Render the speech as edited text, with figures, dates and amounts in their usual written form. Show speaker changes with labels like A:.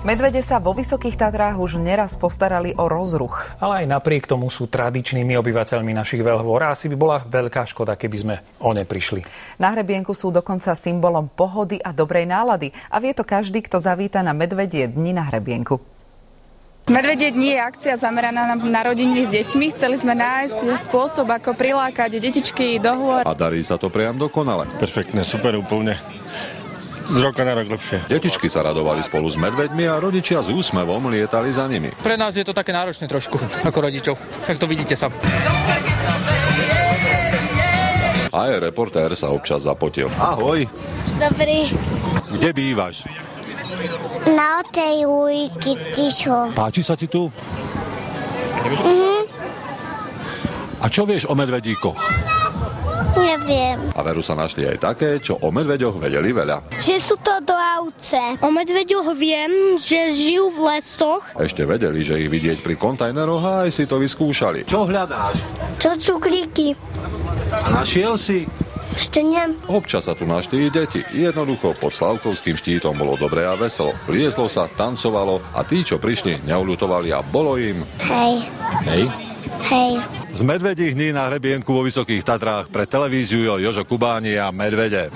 A: Medvede sa vo Vysokých Tatrách už neraz postarali o rozruch.
B: Ale aj napriek tomu sú tradičnými obyvateľmi našich veľhôr. Asi by bola veľká škoda, keby sme o ne prišli. Na hrebienku sú dokonca symbolom pohody a dobrej nálady. A vie to každý, kto zavíta na Medvedie dni na hrebienku.
C: Medvedie dni je akcia zameraná na rodiny s deťmi. Chceli sme nájsť spôsob, ako prilákať detičky do hôr.
D: A darí sa to priam dokonale.
E: Perfektne, super, úplne. Z roka na rok lepšie.
D: Detičky sa radovali spolu s medveďmi a rodičia s úsmevom lietali za nimi.
F: Pre nás je to také náročné trošku, ako rodičov. Tak to vidíte sám.
D: Aj reportér sa občas zapotil.
E: Ahoj.
G: Dobrý.
E: Kde bývaš?
G: Na tej ulici ticho.
E: Páči sa ti tu? A čo vieš o medvedíkoch?
G: Neviem.
D: A veru sa našli aj také, čo o medveďoch vedeli veľa.
G: Že sú to dravce. O medveďoch viem, že žijú v lesoch.
D: Ešte vedeli, že ich vidieť pri kontajneroch a aj si to vyskúšali.
E: Čo hľadáš?
G: Čo cukríky?
E: A našiel si?
G: Ešte nie.
D: Občas sa tu našli i deti. Jednoducho pod Slavkovským štítom bolo dobré a veselo. Liezlo sa, tancovalo a tí, čo prišli, neuľutovali a bolo im...
G: Hej.
D: Hej?
G: Hej.
E: Z medvedích dní na hrebienku vo Vysokých Tatrách pre televíziu Jožo Kubáni a Medvede.